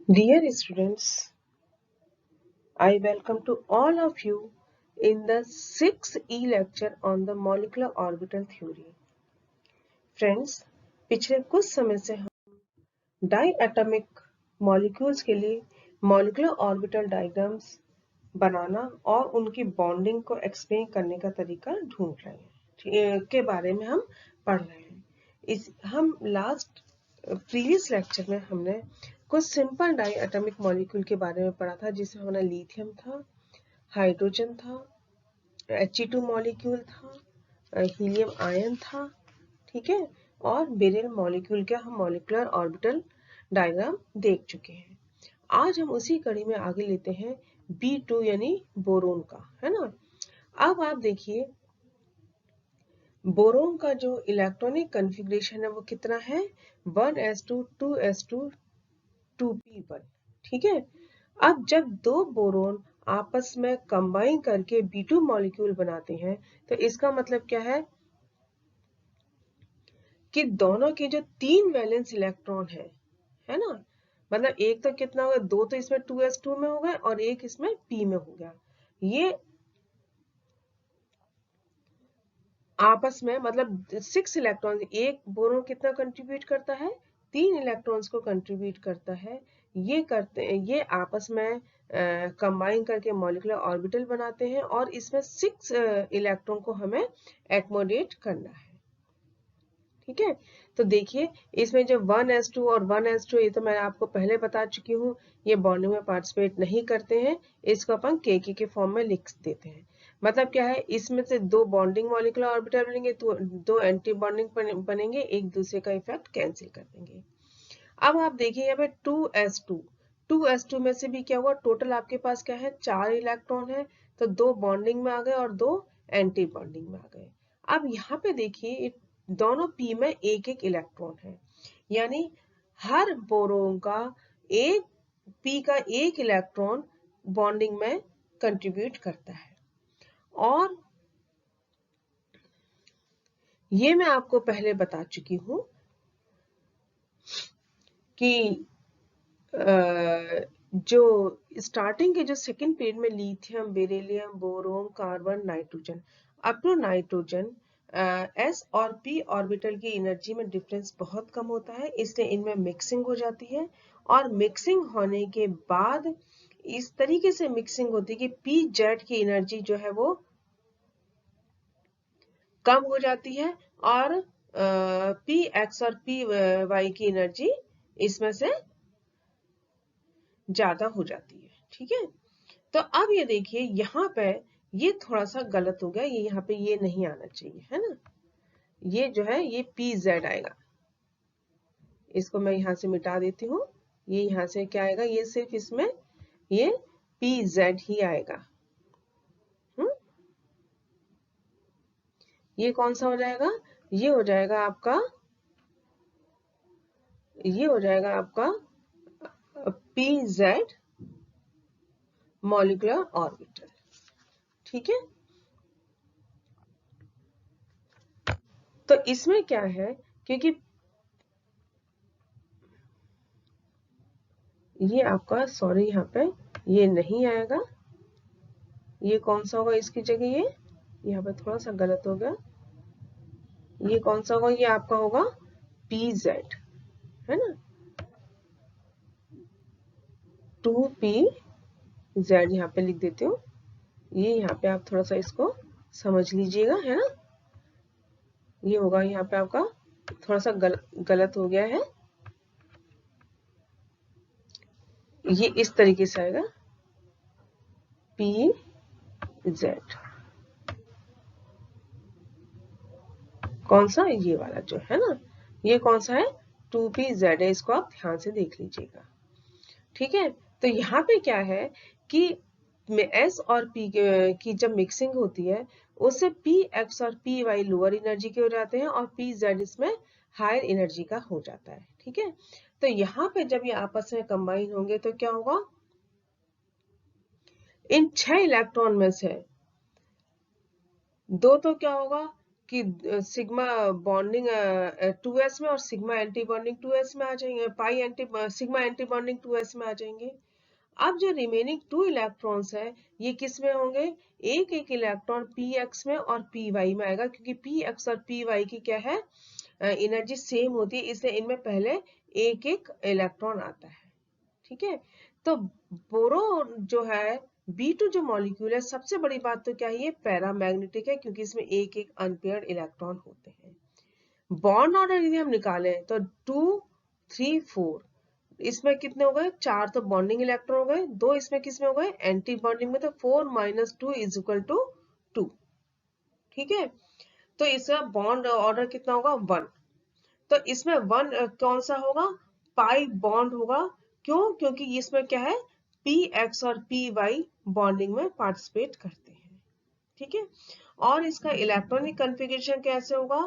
Dear students, I welcome to all of you in the 6th E lecture on the molecular orbital theory. Friends, पिछले कुछ समय से हम diatomic molecules के लिए मॉलिक्यूलर ऑर्बिटल डायग्राम्स बनाना और उनकी बॉन्डिंग को एक्सप्लेन करने का तरीका ढूंढ रहे हैं के बारे में हम पढ़ रहे हैं। हम लास्ट प्रीवियस लेक्चर में हमने कुछ सिंपल डाइएटॉमिक मॉलिक्यूल के बारे में पढ़ा था, जिसमें हमारा लिथियम था, हाइड्रोजन था, He2 मॉलिक्यूल था, हीलियम आयन था, ठीक है, और बेरिल मॉलिक्यूल का हम मॉलिक्यूलर ऑर्बिटल डायग्राम देख चुके हैं। आज हम उसी कड़ी में आगे लेते हैं B2 यानी बोरोन का, है ना। अब आप देखिए बोरोन का जो इलेक्ट्रॉनिक कॉन्फ़िगरेशन है वो कितना है, 1s2 2s2 2p1, ठीक है। अब जब दो बोरोन आपस में कंबाइन करके B2 मॉलिक्यूल बनाते हैं तो इसका मतलब क्या है कि दोनों के जो 3 वैलेंस इलेक्ट्रॉन है ना, मतलब एक तो कितना होगा, दो तो इसमें 2s2 में हो गए और एक इसमें p में हो गया। ये आपस में मतलब 6 इलेक्ट्रॉन, एक बोरोन कितना कंट्रीब्यूट करता है, 3 इलेक्ट्रॉन्स को कंट्रीब्यूट करता है। ये आपस में कंबाइन करके मॉलिक्यूलर ऑर्बिटल बनाते हैं और इसमें 6 इलेक्ट्रॉन को हमें एकोमोडेट करना है, ठीक है। तो देखिए इसमें जो 1s2 और 1s2, ये तो मैं आपको पहले बता चुकी हूँ, ये बॉन्डिंग में पार्टिसिपेट नहीं करते हैं, इसको अपन के फॉर्म में लिख देते हैं। मतलब क्या है, इसमें से दो बॉन्डिंग मॉलिक्यूलर ऑर्बिटल बनेंगे तो दो एंटी बॉन्डिंग बनेंगे, एक दूसरे का इफेक्ट कैंसिल कर देंगे। अब आप देखिए यहाँ पे 2s2 में से भी क्या हुआ, टोटल आपके पास क्या है, 4 इलेक्ट्रॉन है, तो दो बॉन्डिंग में आ गए और दो एंटी बॉन्डिंग में आ गए। अब यहाँ पे देखिए दोनों p में एक एक इलेक्ट्रॉन है, यानी हर बोरोन का एक p का एक इलेक्ट्रॉन बॉन्डिंग में कंट्रीब्यूट करता है। और ये मैं आपको पहले बता चुकी हूं कि जो स्टार्टिंग के जो सेकंड पीरियड में lithium, beryllium, boron, carbon, nitrogen up to nitrogen, s और p ऑर्बिटल की एनर्जी में डिफरेंस बहुत कम होता है, इसलिए इनमें मिक्सिंग हो जाती है। और मिक्सिंग होने के बाद इस तरीके से मिक्सिंग होती है कि p जेड की एनर्जी जो है वो कम हो जाती है और p x और p y की एनर्जी इसमें से ज्यादा हो जाती है, ठीक है। तो अब ये देखिए यहाँ पे ये थोड़ा सा गलत हो गया, ये यहाँ पे ये नहीं आना चाहिए, है ना। ये जो है ये pz आएगा, इसको मैं यहाँ से मिटा देती हूँ। ये यहाँ से क्या आएगा, ये सिर्फ इसमें ये pz ही आएगा। ये कौन सा हो जाएगा, ये हो जाएगा आपका, ये हो जाएगा आपका pz मॉलिक्यूलर ऑर्बिटल, ठीक है। तो इसमें क्या है, क्योंकि ये आपका, सॉरी यहाँ पे ये नहीं आएगा, ये कौन सा होगा इसकी जगह, ये यहाँ पे थोड़ा सा गलत हो गया, ये कौन सा होगा, ये आपका होगा pz, है ना, 2pz यहाँ पे लिख देती हूँ। ये यहाँ पे आप थोड़ा सा इसको समझ लीजिएगा, है ना। ये होगा यहाँ पे आपका थोड़ा सा गलत हो गया है, ये इस तरीके से आएगा pz, कौन सा, ये वाला जो है ना, ये कौन सा है, 2pz है, इसको आप ध्यान से देख लीजिएगा, ठीक है। तो यहाँ पे क्या है कि s और p की जब मिक्सिंग होती है उससे px और py लोअर एनर्जी के हो जाते हैं और pz इसमें हायर एनर्जी का हो जाता है, ठीक है। तो यहाँ पे जब ये आपस में कंबाइन होंगे तो क्या होगा, इन 6 इलेक्ट्रॉन में से दो तो क्या होगा, कि सिग्मा बॉन्डिंग 2s में और सिग्मा एंटी बॉन्डिंग 2s में आ जाएंगे, pi anti sigma anti bonding 2s में आ जाएंगे। अब जो रिमेनिंग 2 इलेक्ट्रॉन्स है ये किस में होंगे, एक एक इलेक्ट्रॉन px में और py में आएगा, क्योंकि px और py की क्या है, एनर्जी सेम होती है, इसलिए इनमें पहले एक एक इलेक्ट्रॉन आता है। ठीक है, तो बोरोन जो है B2 जो मॉलिक्यूल है, सबसे बड़ी बात तो क्या है, ये पैरामैग्नेटिक है, क्योंकि इसमें एक एक अनपेयर्ड इलेक्ट्रॉन होते हैं। बॉन्ड ऑर्डर यदि हम निकालें तो 2 3 4, इसमें कितने हो गए, 4 तो बॉन्डिंग इलेक्ट्रॉन हो गए, 2 इसमें किसमें हो गए, एंटी बॉन्डिंग में, तो 4 - 2 = 2। ठीक है, तो इसका बॉन्ड ऑर्डर कितना होगा, 1। तो इसमें 1 कौन सा होगा, पाई बॉन्ड होगा। क्यों, क्योंकि इसमें क्या है, पी एक्स और पी वाई बॉन्डिंग में पार्टिसिपेट करते हैं। ठीक है, और इसका इलेक्ट्रॉनिक कन्फिगरेशन कैसे होगा,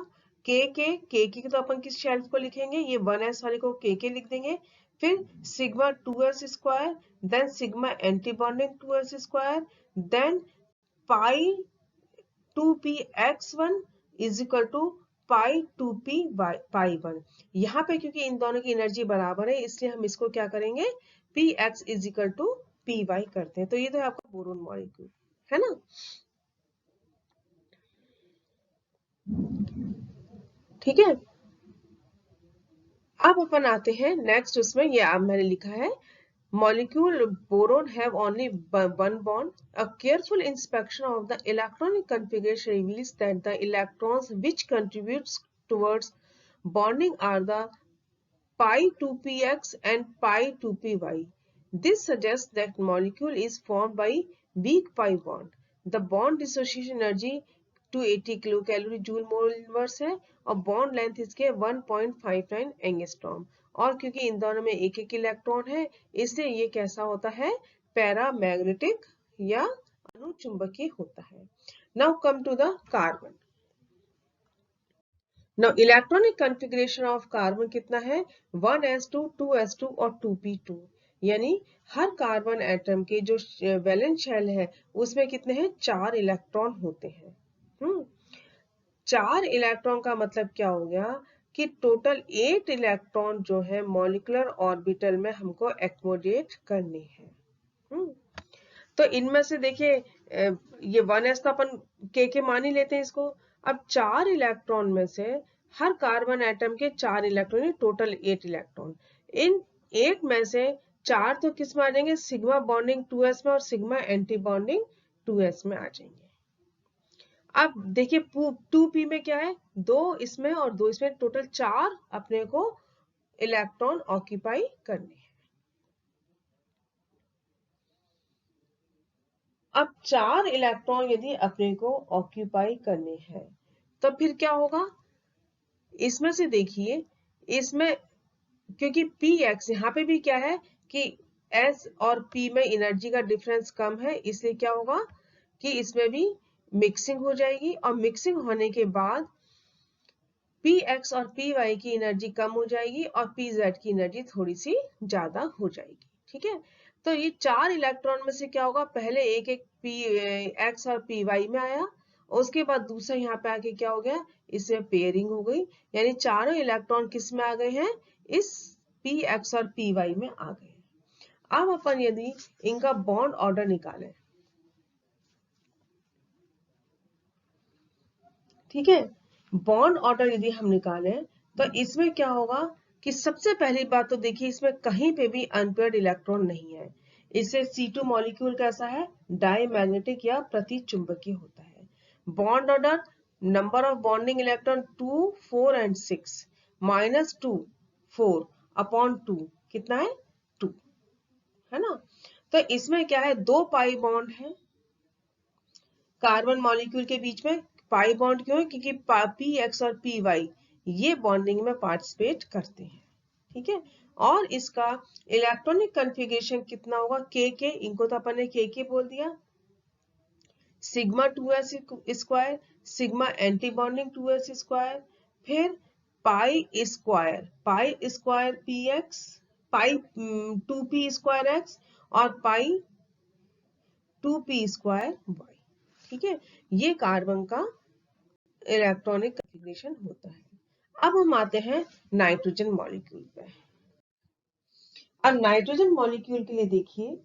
के की तो अपन किस शेल्फ को लिखेंगे, ये 1s वाले को के लिख देंगे, फिर sigma 2s square, then sigma anti bonding 2s square, then pi 2px1 = pi 2p pi 1। यहाँ पे क्योंकि इन दोनों की एनर्जी बराबर है, इसलिए हम इसको क्या करेंगे, px = py करते हैं। तो ये तो है आपका बोरोन मॉलिक्यूल, है ना। ठीक है, अब अपन आते हैं नेक्स्ट, उसमें ये अब मैंने लिखा है, molecule boron have only one bond. A careful inspection of the electronic configuration reveals that the electrons which contributes towards bonding are the pi 2px and pi 2py. This suggests that molecule is formed by weak pi bond. The bond dissociation energy 280 kilocalorie joule mole inverse है, और bond length इसके 1.59 angstrom, और क्योंकि इन दोनों में एक एक electron है, इसलिए ये कैसा होता है, पैरामैग्नेटिक या अनुचुंबकीय होता है। Now come to the carbon. Now electronic configuration of carbon कितना है, 1s2 2s2 और 2p2, यानी हर कार्बन एटम के जो वैलेंस शेल है उसमें कितने हैं, 4 इलेक्ट्रॉन होते हैं। 4 इलेक्ट्रॉन का मतलब क्या हो गया, कि टोटल 8 इलेक्ट्रॉन जो है मॉलिक्यूलर ऑर्बिटल में हमको एक्कोमोडेट करने हैं। तो इनमें से देखिए, ये 1s तो अपन के मान ही लेते हैं इसको। अब 4 इलेक्ट्रॉन में से हर कार्बन एटम के 4 इलेक्ट्रॉन, टोटल 8 इलेक्ट्रॉन, इन 8 में से 4 तो किस में आ जाएंगे, सिग्मा बॉन्डिंग 2s में और सिग्मा एंटी बॉन्डिंग 2s में आ जाएंगे। अब देखिए 2p में क्या है, 2 इसमें और 2 इसमें, टोटल 4 अपने को इलेक्ट्रॉन ऑक्यूपाई करने हैं। अब 4 इलेक्ट्रॉन यदि अपने को ऑक्यूपाई करने हैं, तो फिर क्या होगा, इसमें से देखिए, इसमें क्योंकि px यहाँ पे भी क्या है कि s और p में एनर्जी का डिफरेंस कम है, इसलिए क्या होगा कि इसमें भी मिक्सिंग हो जाएगी, और मिक्सिंग होने के बाद px और py की एनर्जी कम हो जाएगी और pz की एनर्जी थोड़ी सी ज्यादा हो जाएगी। ठीक है, तो ये 4 इलेक्ट्रॉन में से क्या होगा, पहले एक एक px और py में आया, उसके बाद दूसरा यहाँ पे आके क्या हो गया, इसमें पेयरिंग हो गई, यानी चारों इलेक्ट्रॉन किस में आ गए हैं, इस px और py में आ गए। अब अपन यदि इनका बॉन्ड ऑर्डर निकालें, ठीक है, बॉन्ड ऑर्डर यदि हम निकालें तो इसमें क्या होगा, कि सबसे पहली बात तो देखिए, इसमें कहीं पे भी अनपेयर्ड इलेक्ट्रॉन नहीं है। इससे C2 मॉलिक्यूल कैसा है, डायमैग्नेटिक या प्रतिचुंबकीय होता है। Bond order, number of bonding electron 2 4 and 6 -2 4 upon 2 कितना है, 2, है ना। तो इसमें क्या है, 2 पाई बॉन्ड है कार्बन मॉलिक्यूल के बीच में। पाई बॉन्ड क्यों है, क्योंकि पी एक्स और पी वाई ये बॉन्डिंग में पार्टिसिपेट करते हैं। ठीक है, और इसका इलेक्ट्रॉनिक कन्फिगरेशन कितना होगा, के इनको तो अपन ने के बोल दिया, sigma 2s square, sigma anti bonding 2s square, फिर पाई स्क्वायर पी एक्स, पाई 2p स्क्वायर एक्स, और पाई 2p स्क्वायर वाई। ठीक है, ये कार्बन का इलेक्ट्रॉनिक कॉन्फ़िगरेशन होता है। अब हम आते हैं नाइट्रोजन मॉलिक्यूल पे। अब नाइट्रोजन मॉलिक्यूल के लिए देखिए,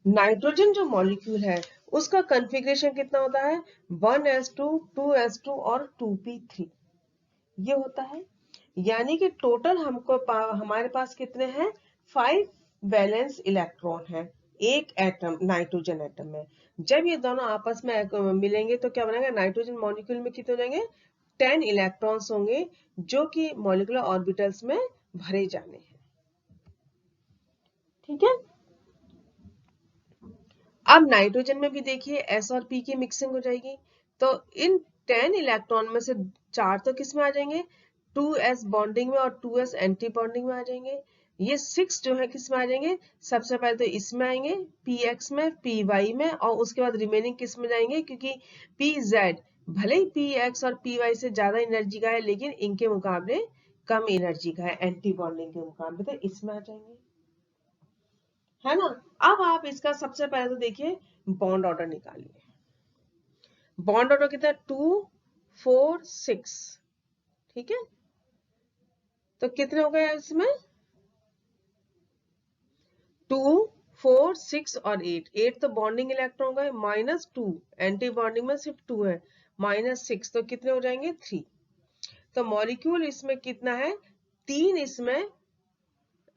नाइट्रोजन जो मॉलिक्यूल है उसका कॉन्फ़िगरेशन कितना होता है, 1s2 2s2 और 2p3 ये होता है। यानी कि टोटल हमारे पास कितने हैं, 5 वैलेंस इलेक्ट्रॉन है एक एटम, नाइट्रोजन एटम में। जब ये दोनों आपस में मिलेंगे तो क्या बनेगा, नाइट्रोजन मॉलिक्यूल में कितने हो जाएंगे, 10 इलेक्ट्रॉन्स होंगे जो कि मॉलिक्यूलर ऑर्बिटल्स में भरे जाने हैं। ठीक है। अब नाइट्रोजन में भी देखिए s और p की मिक्सिंग हो जाएगी, तो इन 10 इलेक्ट्रॉन में से 4 तो किस में आ जाएंगे, 2s बॉन्डिंग में और 2s एंटी बॉन्डिंग में आ जाएंगे। ये 6 जो है किस में आ जाएंगे, सबसे पहले तो इसमें आएंगे px में, py में, और उसके बाद रिमेनिंग किस में जाएंगे, क्योंकि pz भले ही px और py से ज्यादा एनर्जी का है लेकिन इनके मुकाबले कम एनर्जी का है, एंटी बॉन्डिंग के मुकाबले, तो इसमें आ जाएंगे, है ना। अब आप इसका सबसे पहले तो देखिए बॉन्ड ऑर्डर निकालिए। बॉन्ड ऑर्डर कितना है, 2 4 6, ठीक है। तो कितने हो गए इसमें, 2 4 6 और 8, 8 तो बॉन्डिंग इलेक्ट्रॉन गए, -2 एंटी बॉन्डिंग में सिर्फ 2 है, -6 तो कितने हो जाएंगे, 3। तो मॉलिक्यूल इसमें कितना है, 3 इसमें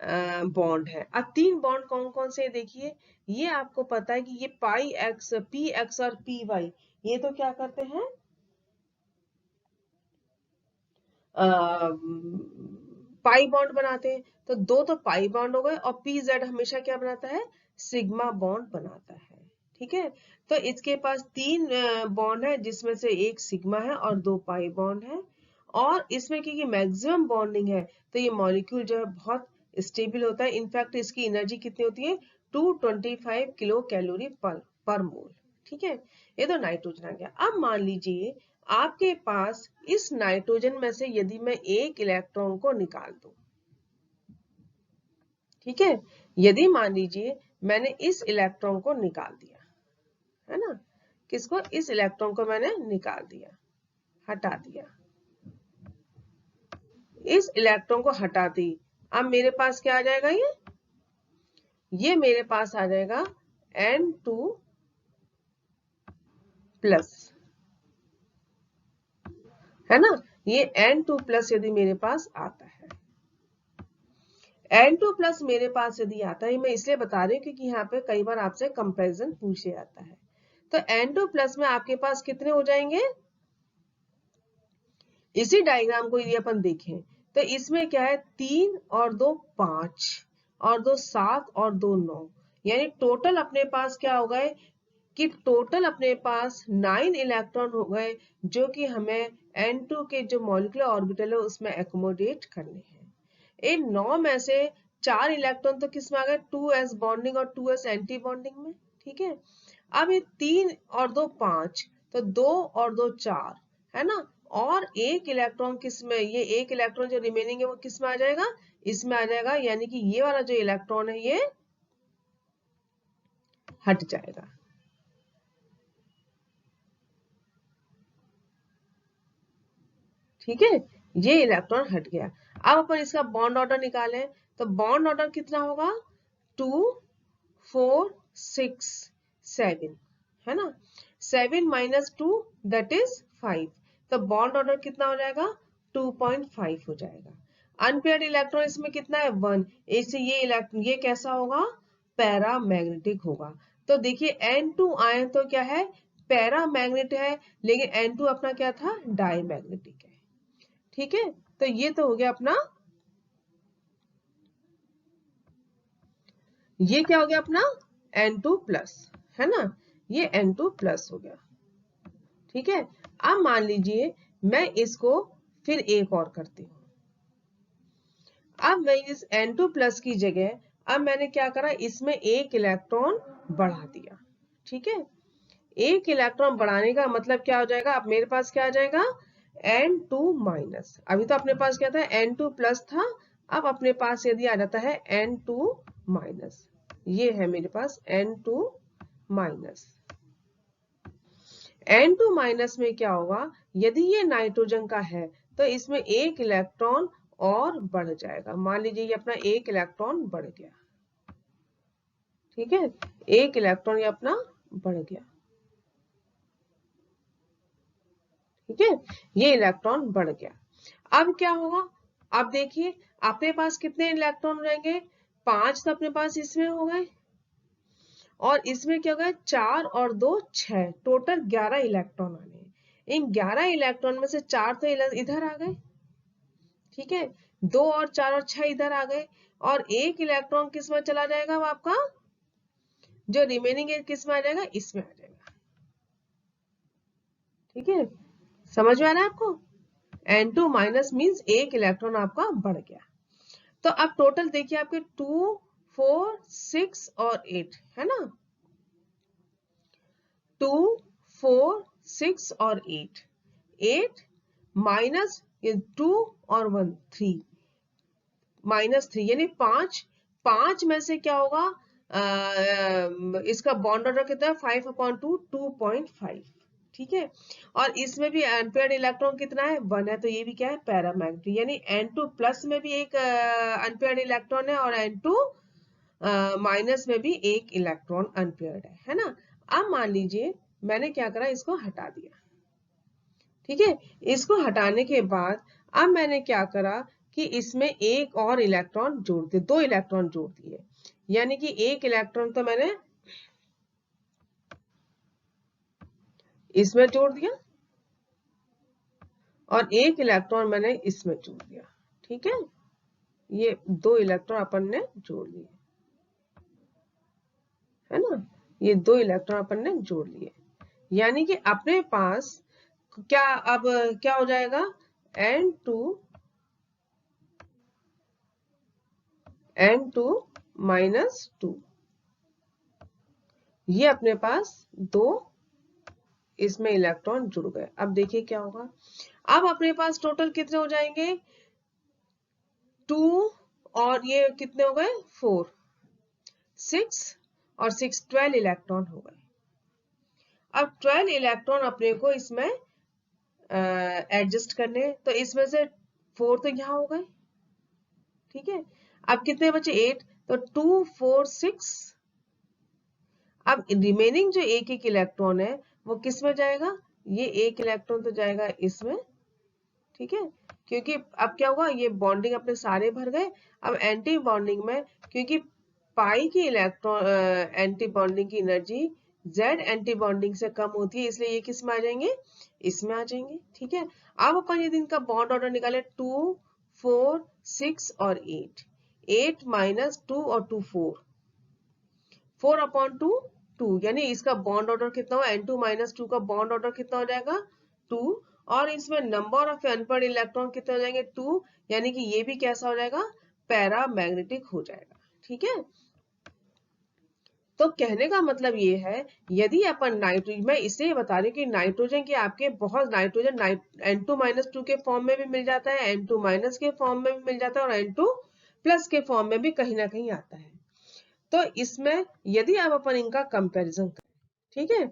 बॉन्ड है। अब 3 बॉन्ड कौन कौन से देखिए, ये आपको पता है कि ये पाई एक्स, पी एक्स और पी वाई, ये तो क्या करते हैं, पाई बॉन्ड बनाते हैं। तो दो तो पाई बॉन्ड हो गए, और पी जेड हमेशा क्या बनाता है, सिग्मा बॉन्ड बनाता है। ठीक है। तो इसके पास 3 बॉन्ड है जिसमें से एक सिग्मा है और 2 पाई बॉन्ड है। और इसमें क्योंकि मैक्सिमम बॉन्डिंग है तो ये मॉलिक्यूल जो है बहुत स्टेबल होता है। इनफैक्ट इसकी एनर्जी कितनी होती है, 225 किलो कैलोरी पर मोल। ठीक है। ये तो नाइट्रोजन आ गया। अब मान लीजिए आपके पास इस नाइट्रोजन में से यदि मैं एक इलेक्ट्रॉन को निकाल दूं, ठीक है, यदि मान लीजिए मैंने इस इलेक्ट्रॉन को निकाल दिया, है ना, किसको, इस इलेक्ट्रॉन को मैंने निकाल दिया, हटा दिया, इस इलेक्ट्रॉन को हटा दी, अब मेरे पास क्या आ जाएगा, ये मेरे पास आ जाएगा N2 प्लस, है ना। ये N2 प्लस यदि मेरे पास आता है, N2 प्लस मेरे पास यदि आता है, मैं इसलिए बता रही हूँ क्योंकि यहाँ पे कई बार आपसे कंपैरिजन पूछे जाता है। तो N2 प्लस में आपके पास कितने हो जाएंगे, इसी डायग्राम को यदि अपन देखें तो इसमें क्या है, 3 और 2 5 और 2 7 और 2 9, यानी टोटल अपने पास क्या हो गए, कि टोटल अपने पास 9 इलेक्ट्रॉन हो गए जो कि हमें N2 के जो मॉलिक्यूलर ऑर्बिटल है उसमें एकोमोडेट करने हैं। इन 9 में से 4 इलेक्ट्रॉन तो किस में आ गए, 2s बॉन्डिंग और 2s एंटी बॉन्डिंग में। ठीक है। अब ये 3 और 2 5, तो 2 और 2 4, है ना, और एक इलेक्ट्रॉन किस में, ये एक इलेक्ट्रॉन जो रिमेनिंग है वो किस में आ जाएगा, इसमें आ जाएगा, यानी कि ये वाला जो इलेक्ट्रॉन है ये हट जाएगा। ठीक है, ये इलेक्ट्रॉन हट गया। अब अपन इसका बॉन्ड ऑर्डर निकालें तो बॉन्ड ऑर्डर कितना होगा, 2 4 6 7, है ना, 7 माइनस 2 दैट इज 5, तो बॉन्ड ऑर्डर कितना हो जाएगा, 2.5 हो जाएगा। अनपेयर्ड इलेक्ट्रॉन इसमें कितना है, 1, इससे ये कैसा होगा, पैरामैग्नेटिक होगा। तो देखिए N2 आयन तो क्या है, पैरामैग्नेट है, लेकिन N2 अपना क्या था, डाईमैग्नेटिक है। ठीक है। तो ये तो हो गया अपना, ये क्या हो गया अपना N2 प्लस, है ना, ये N2 प्लस हो गया। ठीक है। अब मान लीजिए मैं इसको फिर एक और करती हूँ। अब मैं इस N2 प्लस की जगह अब मैंने क्या करा, इसमें एक इलेक्ट्रॉन बढ़ा दिया। ठीक है। एक इलेक्ट्रॉन बढ़ाने का मतलब क्या हो जाएगा, अब मेरे पास क्या आ जाएगा, N2 माइनस, अभी तो अपने पास क्या था, N2 प्लस था, अब अपने पास यदि आ जाता है N2 माइनस, ये है मेरे पास N2 माइनस। N2 माइनस में क्या होगा, यदि ये नाइट्रोजन का है तो इसमें एक इलेक्ट्रॉन और बढ़ जाएगा। मान लीजिए ये अपना एक इलेक्ट्रॉन बढ़ गया, ठीक है, एक इलेक्ट्रॉन ये अपना बढ़ गया, ठीक है, ये इलेक्ट्रॉन बढ़ गया। अब क्या होगा, अब देखिए अपने पास कितने इलेक्ट्रॉन रहेंगे, 5 तो अपने पास इसमें हो गए, और इसमें क्या होगा, 4 और 2 6, टोटल 11 इलेक्ट्रॉन आ गए। इन 11 इलेक्ट्रॉन में से 4 तो इधर आ गए, ठीक है, 2 और 4 और 6 इधर आ गए, और एक इलेक्ट्रॉन किस में चला जाएगा, वो आपका जो रिमेनिंग है किस में आ जाएगा, इसमें आ जाएगा, ठीक है, समझ में आ रहा है आपको। N2 माइनस मीन्स एक इलेक्ट्रॉन आपका बढ़ गया। तो अब टोटल देखिए आपके 2 4 6 और 8 है ना, 2 4 6 और 8, 8 माइनस ये 2 और 1 3, -3 यानी 5, 5 में से क्या होगा, इसका बॉन्ड ऑर्डर कितना है, 5/2 2.5, ठीक है, और इसमें भी अनपेयर्ड इलेक्ट्रॉन कितना है, 1 है, तो ये भी क्या है, पैरामैग्नेटिक, यानी N2 प्लस में भी एक अनपेयर्ड इलेक्ट्रॉन है, और N2 माइनस में भी एक इलेक्ट्रॉन अनपेयर्ड है ना। अब मान लीजिए मैंने क्या करा, इसको हटा दिया, ठीक है, इसको हटाने के बाद अब मैंने क्या करा कि इसमें एक और इलेक्ट्रॉन जोड़ दिए, 2 इलेक्ट्रॉन जोड़ दिए, यानी कि एक इलेक्ट्रॉन तो मैंने इसमें जोड़ दिया और एक इलेक्ट्रॉन मैंने इसमें जोड़ दिया, ठीक है, ये 2 इलेक्ट्रॉन अपन ने जोड़ लिए, है ना, ये 2 इलेक्ट्रॉन अपन ने जोड़ लिए, यानी कि अपने पास क्या, अब क्या हो जाएगा, N2 माइनस 2, ये अपने पास 2 इसमें इलेक्ट्रॉन जुड़ गए। अब देखिए क्या होगा, अब अपने पास टोटल कितने हो जाएंगे, 2 और ये कितने हो गए, 4 6 और 6 12 इलेक्ट्रॉन हो गए। अब 12 इलेक्ट्रॉन अपने को इसमें एडजस्ट करने, तो इसमें से 4 तो यहाँ हो गए, ठीक है, अब कितने बचे, 8, तो 2 4 6, अब रिमेनिंग जो एक एक इलेक्ट्रॉन है वो किस में जाएगा, ये एक इलेक्ट्रॉन तो जाएगा इसमें, ठीक है, क्योंकि अब क्या हुआ, ये बॉन्डिंग अपने सारे भर गए। अब एंटी बॉन्डिंग में, क्योंकि पाई की इलेक्ट्रॉन एंटी बॉन्डिंग की एनर्जी जेड एंटी बॉन्डिंग से कम होती है, इसलिए ये किस में आ जाएंगे, इसमें आ जाएंगे, ठीक है। अब अपन यदि इनका बॉन्ड ऑर्डर निकाले, 2 4 6 और 8, 8 माइनस 2 और 2 4/2 2, यानी इसका बॉन्ड ऑर्डर कितना हो, N2 माइनस 2 का बॉन्ड ऑर्डर कितना हो जाएगा, 2, और इसमें नंबर ऑफ अनपेयर्ड इलेक्ट्रॉन कितने हो जाएंगे, 2, यानी कि ये भी कैसा हो जाएगा, पैरामैग्नेटिक हो जाएगा, ठीक है। तो कहने का मतलब ये है, यदि अपन नाइट्रोजन, मैं इसलिए बता रही हूँ कि नाइट्रोजन के आपके बहुत नाइट्रोजन N2 माइनस 2 के फॉर्म में भी मिल जाता है, N2 माइनस के फॉर्म में भी मिल जाता है, और N2 प्लस के फॉर्म में भी कहीं ना कहीं आता है। तो इसमें यदि आप अपन इनका कंपैरिजन करें, ठीक है,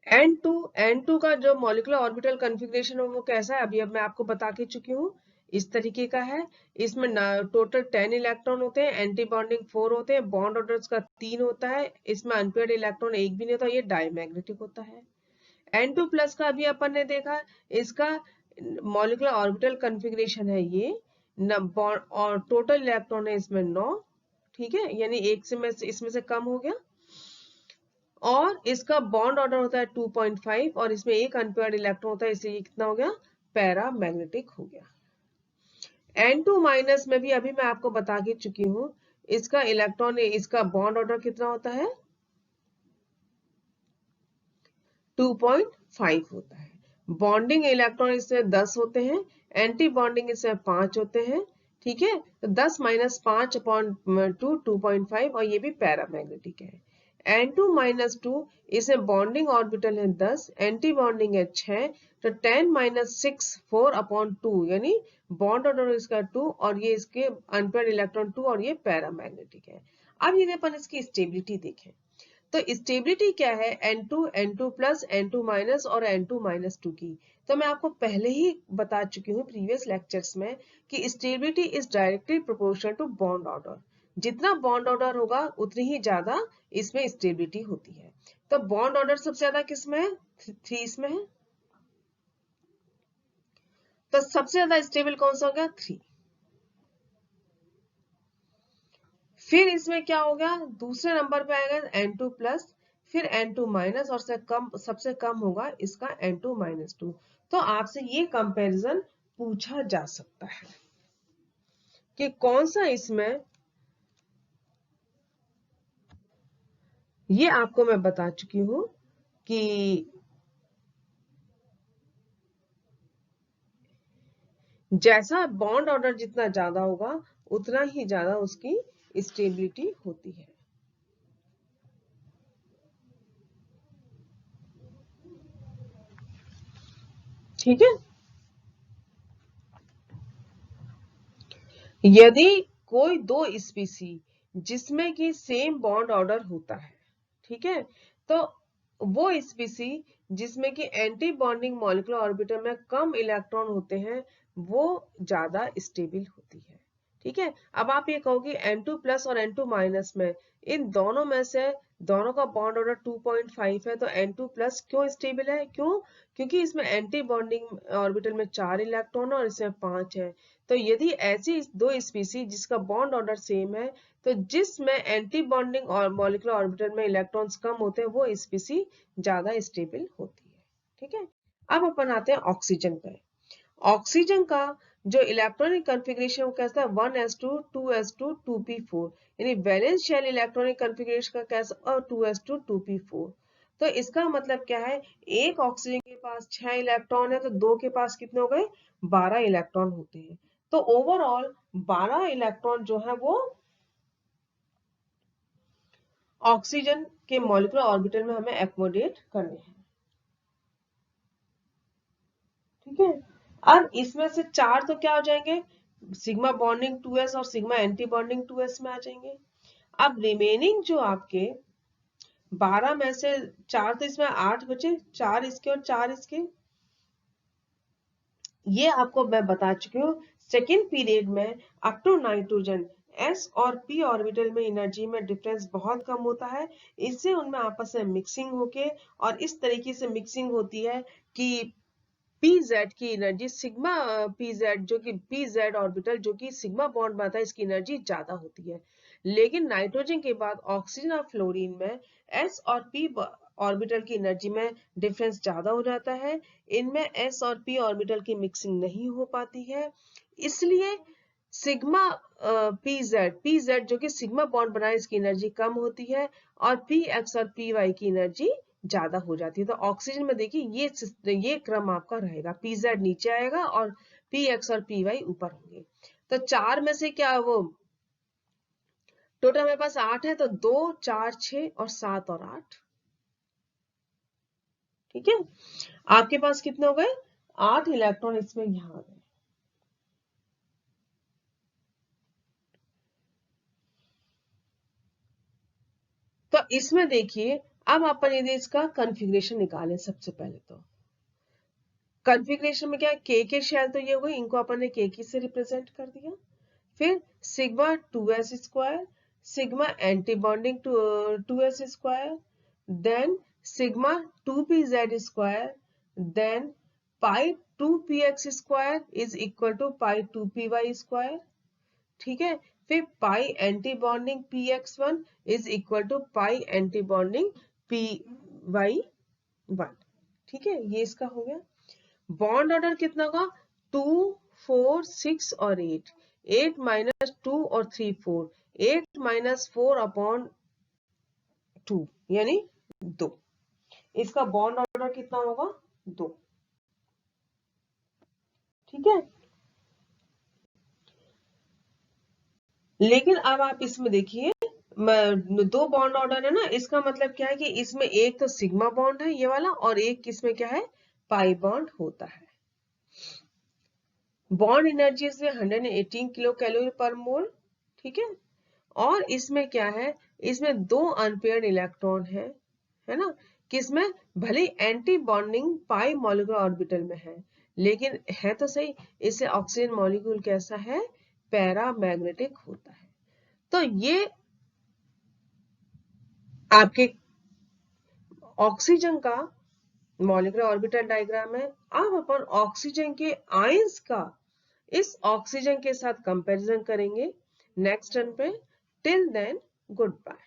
N2 का जो मॉलिक्यूलर ऑर्बिटल कॉन्फ़िगरेशन है वो कैसा है, अभी अब मैं आपको बता के चुकी हूँ, इस तरीके का है। इसमें टोटल 10 इलेक्ट्रॉन होते हैं, एंटी बॉन्डिंग 4 होते हैं, बॉन्ड ऑर्डर का 3 होता है, इसमें अनपेयर्ड इलेक्ट्रॉन एक भी नहीं होता, ये डायमैग्नेटिक होता है। N2 प्लस का अभी अपन ने देखा, इसका मॉलिक्यूलर ऑर्बिटल कॉन्फ़िगरेशन है ये, और टोटल इलेक्ट्रॉन है इसमें 9, ठीक है, यानी एक से इसमें से कम हो गया, और इसका बॉन्ड ऑर्डर होता है 2.5, और इसमें एक अनपेयर्ड इलेक्ट्रॉन होता है, इसलिए कितना हो गया, पैरामैग्नेटिक हो गया। N2 माइनस में भी अभी मैं आपको बता के चुकी हूँ, इसका इलेक्ट्रॉन, इसका बॉन्ड ऑर्डर कितना होता है, 2.5 होता है। बॉन्डिंग इलेक्ट्रॉन इसमें 10 होते हैं, एंटी बॉन्डिंग इसमें 5 होते हैं, ठीक है, तो 10 माइनस 5/2 2.5, और ये भी पैरामैग्नेटिक है। N2 माइनस 2, इसमें बॉन्डिंग ऑर्बिटल है 10, एंटी बॉन्डिंग है 6, तो 10 माइनस 6 4/2, यानी बॉन्ड ऑर्डर इसका 2, और ये इसके अनपेयर्ड इलेक्ट्रॉन 2, और ये पैरामैग्नेटिक है। अब यदि अपन इसकी स्टेबिलिटी देखें, तो स्टेबिलिटी क्या है, N2 N2 plus N2 minus और N2 माइनस 2 की। तो मैं आपको पहले ही बता चुकी हूँ प्रीवियस लेक्चर्स में कि stability is directly proportional to bond order. जितना बॉन्ड ऑर्डर होगा उतनी ही ज्यादा इसमें स्टेबिलिटी होती है। तो बॉन्ड ऑर्डर सबसे ज्यादा किसमें है, 3 में है। तो सबसे ज्यादा स्टेबल कौन सा हो गया, 3। फिर इसमें क्या हो गया, दूसरे नंबर पे आएगा N2 प्लस, फिर N2 माइनस, और सबसे कम होगा इसका N2 माइनस 2। तो आपसे ये कंपैरिजन पूछा जा सकता है कि कौन सा इसमें, ये आपको मैं बता चुकी हूं कि जैसा बॉन्ड ऑर्डर जितना ज्यादा होगा उतना ही ज्यादा उसकी स्टेबिलिटी होती है। ठीक है। यदि कोई दो स्पीसी जिसमें कि सेम बॉन्ड ऑर्डर होता है, ठीक है, तो वो स्पीसी जिसमें कि एंटी बॉन्डिंग मॉलिक्यूलर ऑर्बिटल में कम इलेक्ट्रॉन होते हैं वो ज्यादा स्टेबल होती है। ठीक है। अब आप ये कहोगे N2 प्लस और N2 माइनस में, इन दोनों में से दोनों का बॉन्ड ऑर्डर 2.5 है तो N2 प्लस क्यों स्टेबल है, क्यों, क्योंकि इसमें एंटी बॉन्डिंग ऑर्बिटल में 4 इलेक्ट्रॉन है और इसमें 5 है। तो यदि ऐसी दो स्पीसी जिसका बॉन्ड ऑर्डर सेम है, तो जिसमें एंटी बॉन्डिंग और मॉलिक्यूलर ऑर्बिटल में इलेक्ट्रॉन्स कम होते हैं वो स्पीसी ज्यादा स्टेबल होती है। ठीक है। अब अपन आते हैं ऑक्सीजन पे। ऑक्सीजन का जो इलेक्ट्रॉनिक कॉन्फ़िगरेशन वो कैसा है, 1s2 2s2 2p4, यानी वैलेंस शेल इलेक्ट्रॉनिक कॉन्फ़िगरेशन का कैसा, और 2s2 2p4। तो इसका मतलब क्या है, एक ऑक्सीजन के पास 6 इलेक्ट्रॉन है तो दो के पास कितने हो गए, 12 इलेक्ट्रॉन होते हैं। तो ओवरऑल 12 इलेक्ट्रॉन जो है वो ऑक्सीजन के मॉलिक्यूलर ऑर्बिटल में हमें एकोमोडेट करने हैं। ठीक है। अब इसमें से 4 तो क्या हो जाएंगे, सिग्मा बॉन्डिंग 2s और सिग्मा एंटी बॉन्डिंग 2s में आ जाएंगे। अब रिमेनिंग जो आपके 12 में से 4 तो इसमें 8 बचे, 4 इसके और 4 इसके। ये आपको मैं बता चुकी हूँ सेकेंड पीरियड में अप टू नाइट्रोजन s और p ऑर्बिटल में एनर्जी में डिफरेंस बहुत कम होता है। इससे उनमें आपस में मिक्सिंग होके, और इस तरीके से मिक्सिंग होती है कि pz की एनर्जी सिग्मा pz जो कि pz ऑर्बिटल जो कि सिग्मा बॉन्ड बनाता है इसकी एनर्जी ज्यादा होती है। लेकिन नाइट्रोजन के बाद ऑक्सीजन और फ्लोरीन में s और p ऑर्बिटल की एनर्जी में डिफरेंस ज्यादा हो जाता है। इनमें s और p ऑर्बिटल की मिक्सिंग नहीं हो पाती है, इसलिए सिग्मा pz जो कि सिग्मा बॉन्ड बनाए इसकी एनर्जी कम होती है, और px और py की एनर्जी ज्यादा हो जाती है। तो ऑक्सीजन में देखिए ये क्रम आपका रहेगा, pz नीचे आएगा और px और py ऊपर होंगे। तो 4 में से क्या वो टोटल मेरे पास 8 है, तो 2 4 6 और 7 और 8। ठीक है। आपके पास कितने हो गए, 8 इलेक्ट्रॉन इसमें यहां आ गए। तो इसमें देखिए अब अपन यदि इसका कॉन्फ़िगरेशन निकालें, सबसे पहले तो कॉन्फ़िगरेशन में क्या है, के शेल तो ये हो गई, इनको अपन ने के से रिप्रेजेंट कर दिया। फिर sigma 2s square, sigma anti bonding 2s square, then sigma 2pz square, then pi 2px square is equal to pi 2py square. ठीक है। फिर pi anti bonding px1 is equal to pi anti bonding py1। ठीक है, ये इसका हो गया। Bond order कितना होगा, 2 4 6 और 8, 8 माइनस 2 और 3 4, 8 माइनस 4 अपॉन 2 यानी 2। इसका बॉन्ड ऑर्डर कितना होगा, 2। ठीक है। लेकिन अब आप इसमें देखिए दो बॉन्ड ऑर्डर है ना, इसका मतलब क्या है कि इसमें एक तो सिग्मा बॉन्ड है ये वाला, और एक किसमें क्या है, पाई बॉन्ड होता है। बॉन्ड एनर्जी इसमें 118 किलो कैलोरी पर मोल। ठीक है। और इसमें क्या है, इसमें 2 अनपेयर्ड इलेक्ट्रॉन है ना, किसमें, भले एंटी बॉन्डिंग पाई मॉलिक्यूलर ऑर्बिटल में है, लेकिन है तो सही, इससे ऑक्सीजन मॉलिक्यूल कैसा है, पैरामैग्नेटिक होता है। तो ये आपके ऑक्सीजन का मॉलिक्यूलर ऑर्बिटल डायग्राम है। अब अपन ऑक्सीजन के आयंस का इस ऑक्सीजन के साथ कंपैरिजन करेंगे नेक्स्ट टर्न पे। Till then good bye.